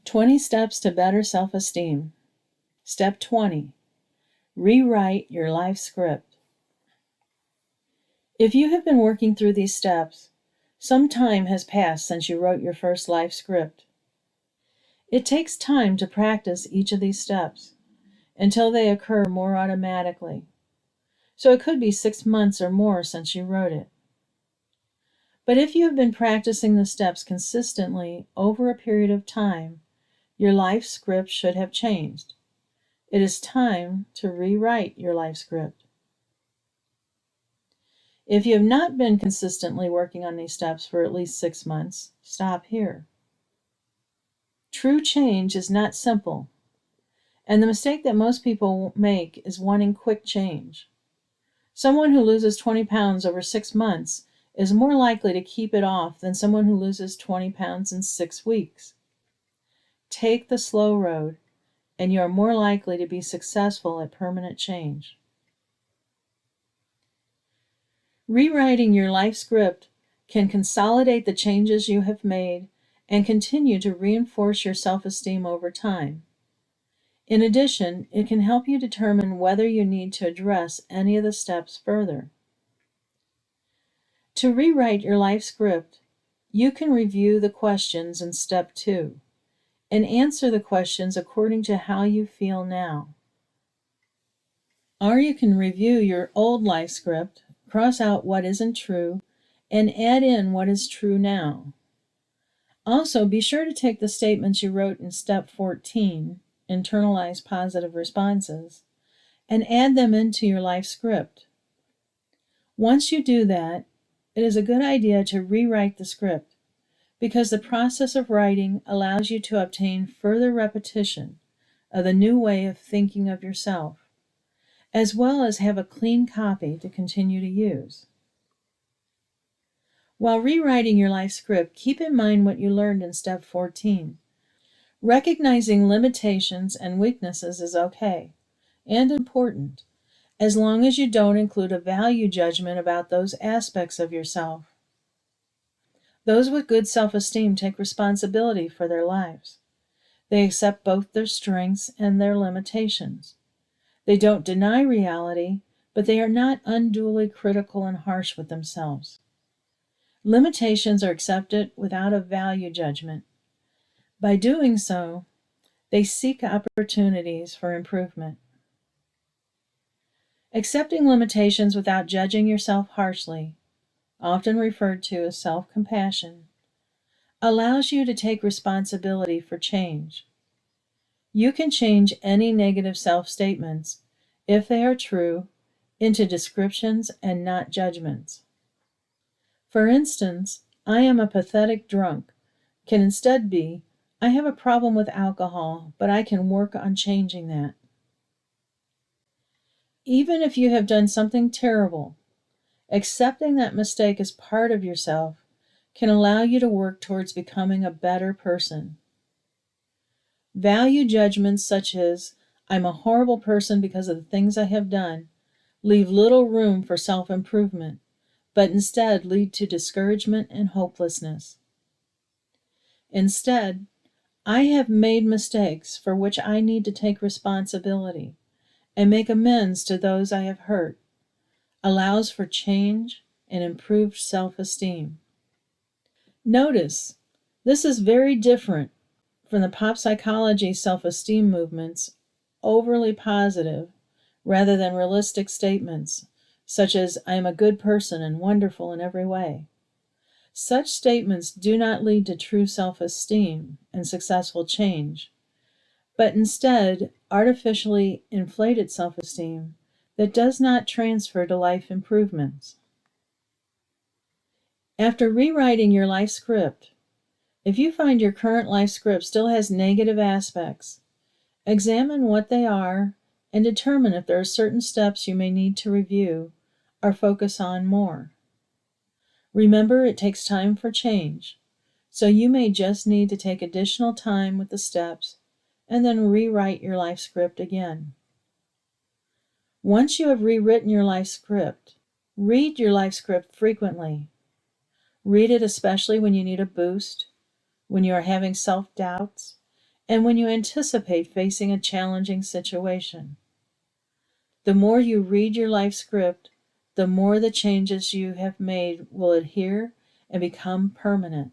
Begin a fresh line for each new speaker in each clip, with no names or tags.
20 Steps to Better Self-Esteem. Step 20. Rewrite your life script. If you have been working through these steps, some time has passed since you wrote your first life script. It takes time to practice each of these steps until they occur more automatically. So it could be 6 months or more since you wrote it. But if you have been practicing the steps consistently over a period of time, your life script should have changed. It is time to rewrite your life script. If you have not been consistently working on these steps for at least 6 months, stop here. True change is not simple, and the mistake that most people make is wanting quick change. Someone who loses 20 pounds over 6 months is more likely to keep it off than someone who loses 20 pounds in 6 weeks. Take the slow road, and you are more likely to be successful at permanent change. Rewriting your life script can consolidate the changes you have made and continue to reinforce your self-esteem over time. In addition, it can help you determine whether you need to address any of the steps further. To rewrite your life script, you can review the questions in step 2 and answer the questions according to how you feel now. Or you can review your old life script, cross out what isn't true, and add in what is true now. Also, be sure to take the statements you wrote in step 14, internalize positive responses, and add them into your life script. Once you do that, it is a good idea to rewrite the script, because the process of writing allows you to obtain further repetition of the new way of thinking of yourself, as well as have a clean copy to continue to use. While rewriting your life script, keep in mind what you learned in step 14. Recognizing limitations and weaknesses is okay and important, as long as you don't include a value judgment about those aspects of yourself. Those with good self-esteem take responsibility for their lives. They accept both their strengths and their limitations. They don't deny reality, but they are not unduly critical and harsh with themselves. Limitations are accepted without a value judgment. By doing so, they seek opportunities for improvement. Accepting limitations without judging yourself harshly, often referred to as self-compassion, allows you to take responsibility for change. You can change any negative self-statements, if they are true, into descriptions and not judgments. For instance, I am a pathetic drunk can instead be, I have a problem with alcohol, but I can work on changing that. Even if you have done something terrible, accepting that mistake as part of yourself can allow you to work towards becoming a better person. Value judgments such as, I'm a horrible person because of the things I have done, leave little room for self-improvement, but instead lead to discouragement and hopelessness. Instead, I have made mistakes for which I need to take responsibility and make amends to those I have hurt, allows for change and improved self-esteem. Notice, this is very different from the pop psychology self-esteem movement's overly positive rather than realistic statements, such as, I am a good person and wonderful in every way. Such statements do not lead to true self-esteem and successful change, but instead artificially inflated self-esteem that does not transfer to life improvements. After rewriting your life script, if you find your current life script still has negative aspects, examine what they are and determine if there are certain steps you may need to review or focus on more. Remember, it takes time for change, so you may just need to take additional time with the steps and then rewrite your life script again. Once you have rewritten your life script, read your life script frequently. Read it especially when you need a boost, when you are having self-doubts, and when you anticipate facing a challenging situation. The more you read your life script, the more the changes you have made will adhere and become permanent.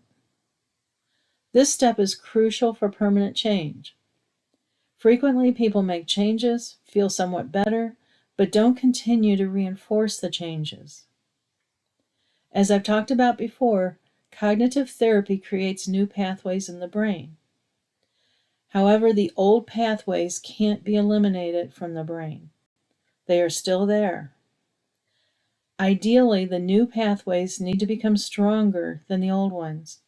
This step is crucial for permanent change. Frequently, people make changes, feel somewhat better, but don't continue to reinforce the changes. As I've talked about before, cognitive therapy creates new pathways in the brain. However, the old pathways can't be eliminated from the brain. They are still there. Ideally, the new pathways need to become stronger than the old ones,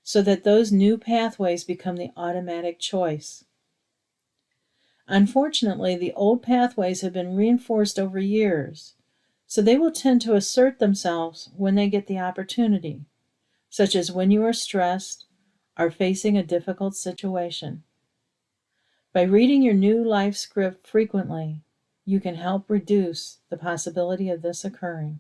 so that those new pathways become the automatic choice. Unfortunately, the old pathways have been reinforced over years, so they will tend to assert themselves when they get the opportunity, such as when you are stressed or facing a difficult situation. By reading your new life script frequently, you can help reduce the possibility of this occurring.